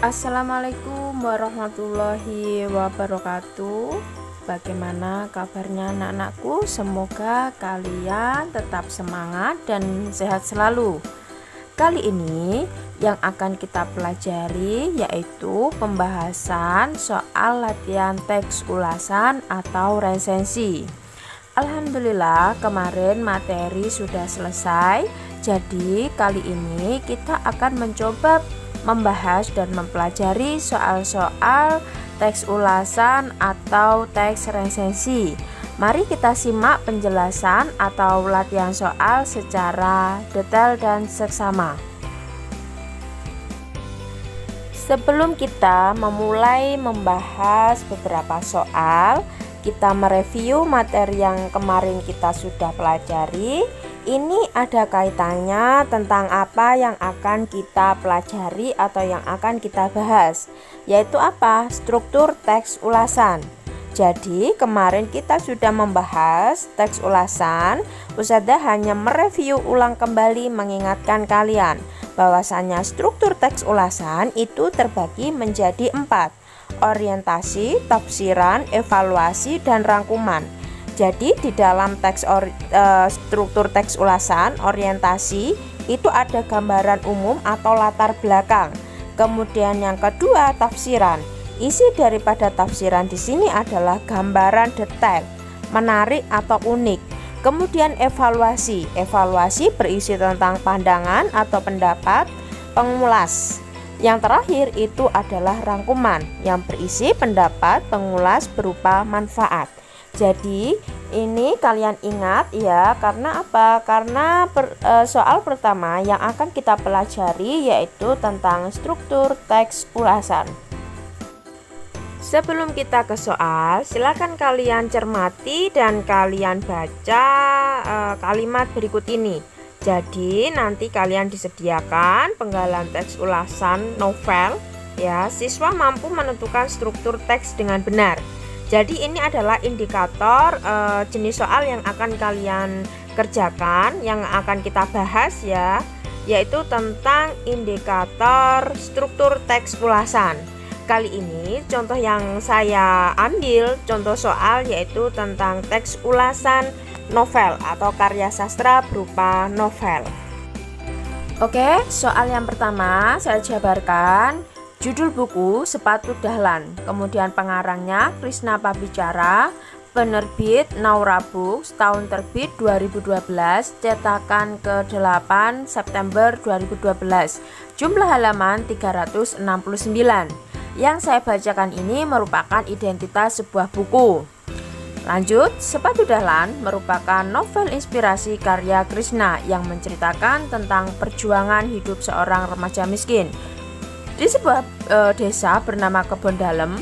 Assalamualaikum warahmatullahi wabarakatuh. Bagaimana kabarnya anak-anakku? Semoga kalian tetap semangat dan sehat selalu. Kali ini yang akan kita pelajari yaitu pembahasan soal latihan teks ulasan atau resensi. Alhamdulillah kemarin materi sudah selesai. Jadi kali ini kita akan mencoba membahas dan mempelajari soal-soal teks ulasan atau teks resensi. Mari kita simak penjelasan atau latihan soal secara detail dan seksama. Sebelum kita memulai membahas beberapa soal, kita mereview materi yang kemarin kita sudah pelajari. Ini ada kaitannya tentang apa yang akan kita pelajari atau yang akan kita bahas, yaitu apa? Struktur teks ulasan. Jadi kemarin kita sudah membahas teks ulasan. Ustadzah hanya mereview ulang kembali mengingatkan kalian bahwasanya struktur teks ulasan itu terbagi menjadi 4: orientasi, tafsiran, evaluasi, dan rangkuman. Jadi di dalam struktur teks ulasan, orientasi itu ada gambaran umum atau latar belakang. Kemudian yang kedua, tafsiran. Isi daripada tafsiran di sini adalah gambaran detail, menarik atau unik. Kemudian evaluasi. Evaluasi berisi tentang pandangan atau pendapat pengulas. Yang terakhir itu adalah rangkuman yang berisi pendapat pengulas berupa manfaat. Jadi ini kalian ingat ya, karena apa? Karena soal pertama yang akan kita pelajari yaitu tentang struktur teks ulasan. Sebelum kita ke soal, silakan kalian cermati dan kalian baca kalimat berikut ini. Jadi nanti kalian disediakan penggalan teks ulasan novel ya. Siswa mampu menentukan struktur teks dengan benar. Jadi ini adalah indikator jenis soal yang akan kalian kerjakan, yang akan kita bahas ya, yaitu tentang indikator struktur teks ulasan. Kali ini contoh yang saya ambil contoh soal yaitu tentang teks ulasan novel atau karya sastra berupa novel. Oke, soal yang pertama saya jabarkan. Judul buku Sepatu Dahlan, kemudian pengarangnya Krisna Pabicara, penerbit Naura Books, tahun terbit 2012, cetakan ke-8 September 2012, jumlah halaman 369. Yang saya bacakan ini merupakan identitas sebuah buku. Lanjut, Sepatu Dahlan merupakan novel inspirasi karya Krisna yang menceritakan tentang perjuangan hidup seorang remaja miskin di sebuah desa bernama Kebon Dalem.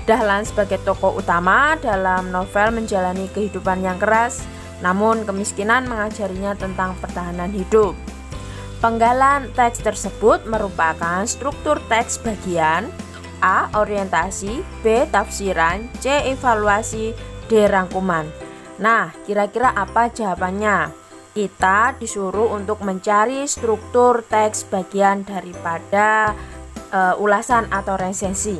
Dahlan sebagai tokoh utama dalam novel menjalani kehidupan yang keras, namun kemiskinan mengajarinya tentang pertahanan hidup. Penggalan teks tersebut merupakan struktur teks bagian A. Orientasi, B. Tafsiran, C. Evaluasi, D. Rangkuman. Nah, kira-kira apa jawabannya? Kita disuruh untuk mencari struktur teks bagian daripada ulasan atau resensi.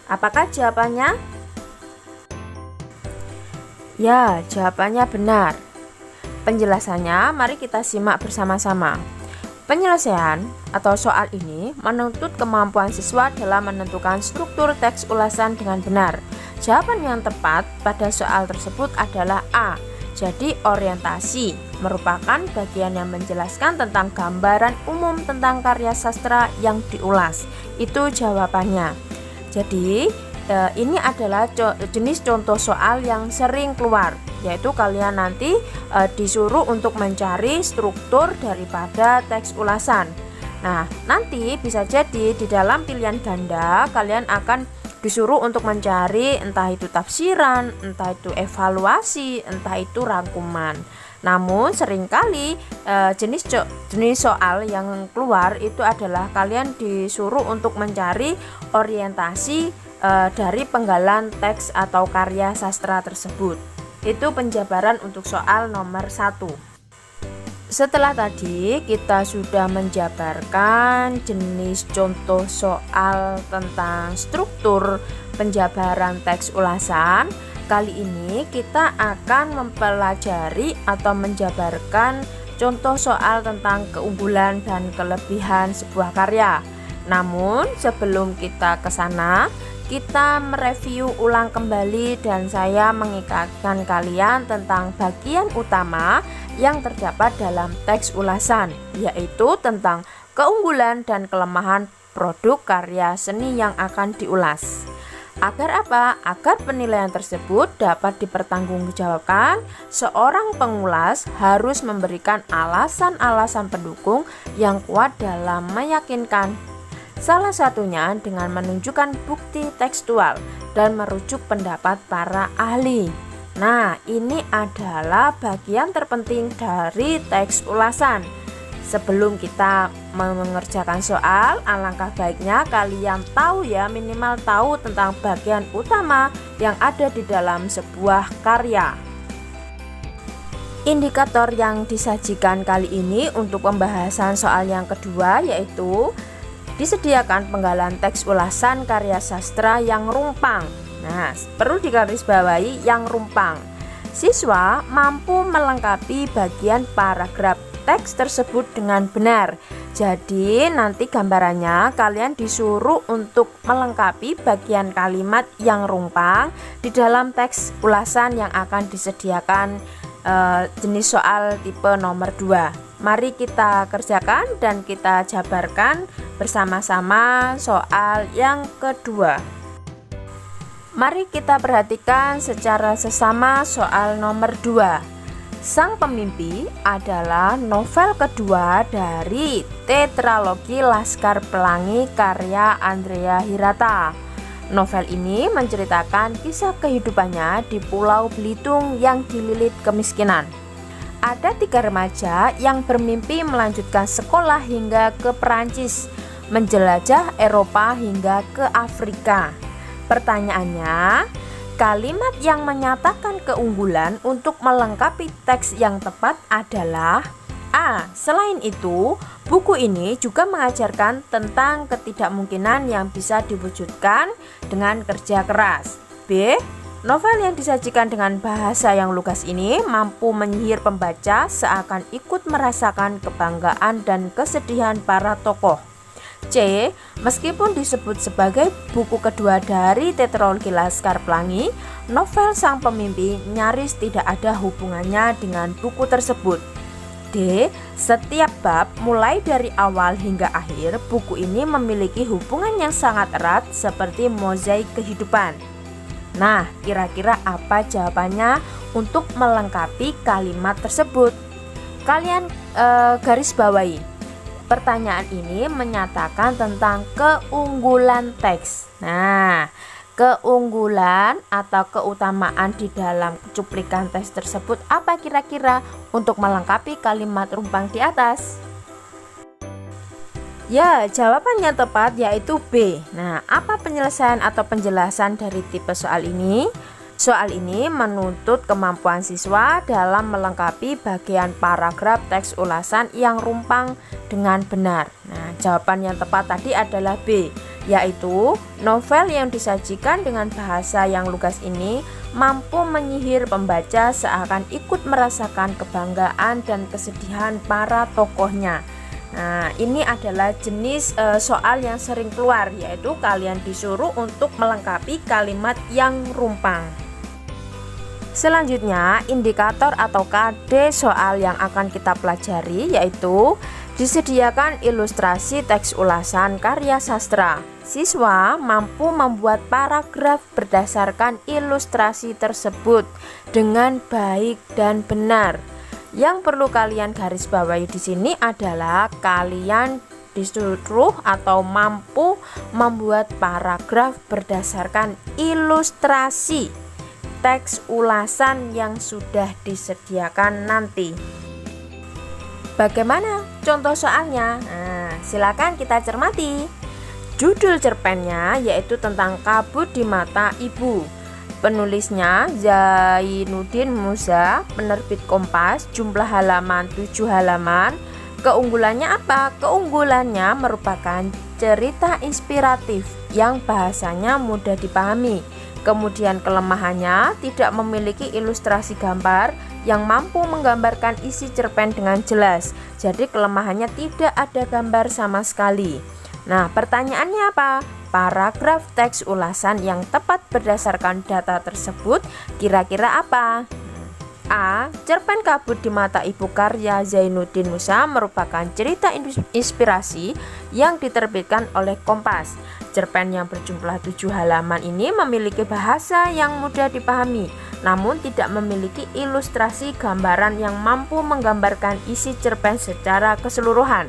Apakah jawabannya? Ya, jawabannya benar. Penjelasannya mari kita simak bersama-sama. Penyelesaian atau soal ini menuntut kemampuan siswa dalam menentukan struktur teks ulasan dengan benar. Jawaban yang tepat pada soal tersebut adalah A. Jadi orientasi merupakan bagian yang menjelaskan tentang gambaran umum tentang karya sastra yang diulas. Itu jawabannya. Jadi ini adalah jenis contoh soal yang sering keluar, yaitu kalian nanti disuruh untuk mencari struktur daripada teks ulasan. Nah, nanti bisa jadi di dalam pilihan ganda kalian akan disuruh untuk mencari entah itu tafsiran, entah itu evaluasi, entah itu rangkuman. Namun seringkali jenis soal yang keluar itu adalah kalian disuruh untuk mencari orientasi dari penggalan teks atau karya sastra tersebut. Itu penjabaran untuk soal nomor 1. Setelah tadi kita sudah menjabarkan jenis contoh soal tentang struktur penjabaran teks ulasan, kali ini kita akan mempelajari atau menjabarkan contoh soal tentang keunggulan dan kelebihan sebuah karya. Namun sebelum kita ke sana, kita mereview ulang kembali dan saya mengingatkan kalian tentang bagian utama yang terdapat dalam teks ulasan, yaitu tentang keunggulan dan kelemahan produk karya seni yang akan diulas. Agar apa? Agar penilaian tersebut dapat dipertanggungjawabkan, seorang pengulas harus memberikan alasan-alasan pendukung yang kuat dalam meyakinkan. Salah satunya dengan menunjukkan bukti tekstual dan merujuk pendapat para ahli. Nah, ini adalah bagian terpenting dari teks ulasan. Sebelum kita mengerjakan soal, alangkah baiknya kalian tahu ya, minimal tahu tentang bagian utama yang ada di dalam sebuah karya. Indikator yang disajikan kali ini untuk pembahasan soal yang kedua yaitu disediakan penggalan teks ulasan karya sastra yang rumpang. Nah, perlu digarisbawahi yang rumpang. Siswa mampu melengkapi bagian paragraf teks tersebut dengan benar. Jadi nanti gambarannya kalian disuruh untuk melengkapi bagian kalimat yang rumpang di dalam teks ulasan yang akan disediakan jenis soal tipe nomor 2. Mari kita kerjakan dan kita jabarkan bersama-sama soal yang kedua. Mari kita perhatikan secara sesama soal nomor 2. Sang Pemimpi adalah novel kedua dari tetralogi Laskar Pelangi karya Andrea Hirata. Novel ini menceritakan kisah kehidupannya di Pulau Belitung yang dililit kemiskinan. Ada 3 remaja yang bermimpi melanjutkan sekolah hingga ke Perancis, menjelajah Eropa hingga ke Afrika. Pertanyaannya, kalimat yang menyatakan keunggulan untuk melengkapi teks yang tepat adalah A. Selain itu, buku ini juga mengajarkan tentang ketidakmungkinan yang bisa diwujudkan dengan kerja keras. B. Novel yang disajikan dengan bahasa yang lugas ini mampu menyihir pembaca seakan ikut merasakan kebanggaan dan kesedihan para tokoh. C. Meskipun disebut sebagai buku kedua dari tetralogi Laskar Pelangi, novel Sang Pemimpi nyaris tidak ada hubungannya dengan buku tersebut. D. Setiap bab mulai dari awal hingga akhir, buku ini memiliki hubungan yang sangat erat seperti mozaik kehidupan. Nah, kira-kira apa jawabannya untuk melengkapi kalimat tersebut? Kalian garis bawahi. Pertanyaan ini menyatakan tentang keunggulan teks. Nah, keunggulan atau keutamaan di dalam cuplikan teks tersebut apa kira-kira untuk melengkapi kalimat rumpang di atas? Ya, jawabannya tepat yaitu B. Nah, apa penyelesaian atau penjelasan dari tipe soal ini? Soal ini menuntut kemampuan siswa dalam melengkapi bagian paragraf teks ulasan yang rumpang dengan benar. Nah, jawaban yang tepat tadi adalah B, yaitu novel yang disajikan dengan bahasa yang lugas ini mampu menyihir pembaca seakan ikut merasakan kebanggaan dan kesedihan para tokohnya. Nah, ini adalah jenis soal yang sering keluar, yaitu kalian disuruh untuk melengkapi kalimat yang rumpang. Selanjutnya, indikator atau KD soal yang akan kita pelajari yaitu disediakan ilustrasi teks ulasan karya sastra. Siswa mampu membuat paragraf berdasarkan ilustrasi tersebut dengan baik dan benar. Yang perlu kalian garis bawahi di sini adalah kalian disuruh atau mampu membuat paragraf berdasarkan ilustrasi teks ulasan yang sudah disediakan nanti. Bagaimana contoh soalnya? Nah, silakan kita cermati. Judul cerpennya yaitu tentang kabut di mata ibu. Penulisnya Zainuddin Musa, penerbit Kompas, jumlah halaman 7 halaman. Keunggulannya apa? Keunggulannya merupakan cerita inspiratif yang bahasanya mudah dipahami. Kemudian kelemahannya tidak memiliki ilustrasi gambar yang mampu menggambarkan isi cerpen dengan jelas. Jadi kelemahannya tidak ada gambar sama sekali. Nah, pertanyaannya apa? Paragraf teks ulasan yang tepat berdasarkan data tersebut kira-kira apa? A. Cerpen Kabut di Mata Ibu karya Zainuddin Musa merupakan cerita inspirasi yang diterbitkan oleh Kompas. Cerpen yang berjumlah 7 halaman ini memiliki bahasa yang mudah dipahami, namun tidak memiliki ilustrasi gambaran yang mampu menggambarkan isi cerpen secara keseluruhan.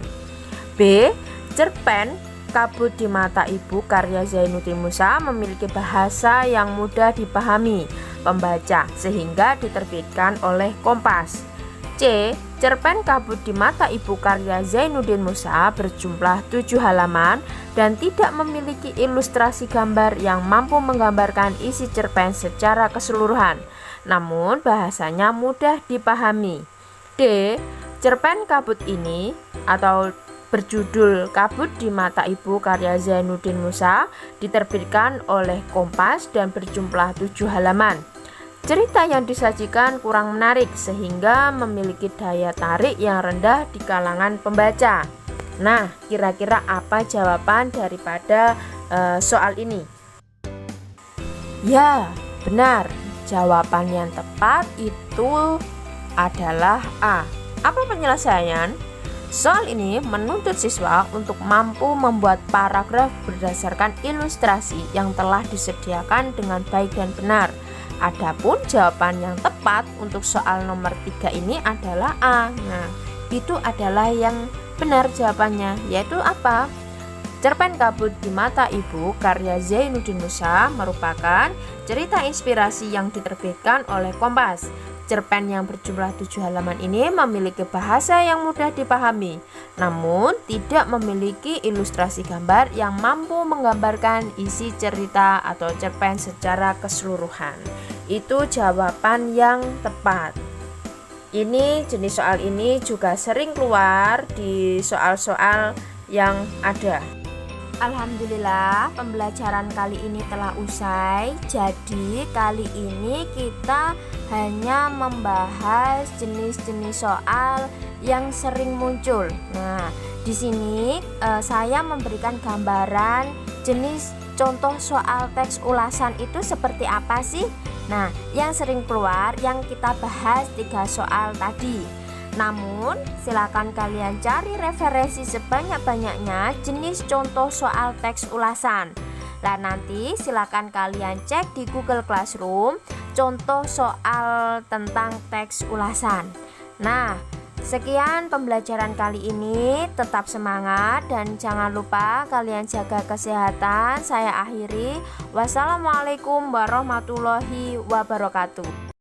B. Cerpen Kabut di Mata Ibu karya Zainuddin Musa memiliki bahasa yang mudah dipahami pembaca sehingga diterbitkan oleh Kompas. C. Cerpen Kabut di Mata Ibu karya Zainuddin Musa berjumlah 7 halaman dan tidak memiliki ilustrasi gambar yang mampu menggambarkan isi cerpen secara keseluruhan, namun bahasanya mudah dipahami. D. Cerpen Kabut ini atau berjudul Kabut di Mata Ibu karya Zainuddin Musa diterbitkan oleh Kompas dan berjumlah 7 halaman. Cerita yang disajikan kurang menarik sehingga memiliki daya tarik yang rendah di kalangan pembaca. Nah, kira-kira apa jawaban daripada soal ini? Ya, benar. Jawaban yang tepat itu adalah A. Apa penyelesaian? Soal ini menuntut siswa untuk mampu membuat paragraf berdasarkan ilustrasi yang telah disediakan dengan baik dan benar. Adapun jawaban yang tepat untuk soal nomor 3 ini adalah A. Nah, itu adalah yang benar jawabannya, yaitu apa? Cerpen Kabut di Mata Ibu karya Zainuddin Musa merupakan cerita inspirasi yang diterbitkan oleh Kompas. Cerpen yang berjumlah 7 halaman ini memiliki bahasa yang mudah dipahami, namun tidak memiliki ilustrasi gambar yang mampu menggambarkan isi cerita atau cerpen secara keseluruhan. Itu jawaban yang tepat. Ini jenis soal ini juga sering keluar di soal-soal yang ada. Alhamdulillah, pembelajaran kali ini telah usai. Jadi kali ini kita hanya membahas jenis-jenis soal yang sering muncul. Nah, di sini saya memberikan gambaran jenis contoh soal teks ulasan itu seperti apa sih? Nah, yang sering keluar yang kita bahas 3 soal tadi. Namun, silakan kalian cari referensi sebanyak-banyaknya jenis contoh soal teks ulasan. Nah, nanti silakan kalian cek di Google Classroom contoh soal tentang teks ulasan. Nah, sekian pembelajaran kali ini. Tetap semangat dan jangan lupa kalian jaga kesehatan. Saya akhiri. Wassalamualaikum warahmatullahi wabarakatuh.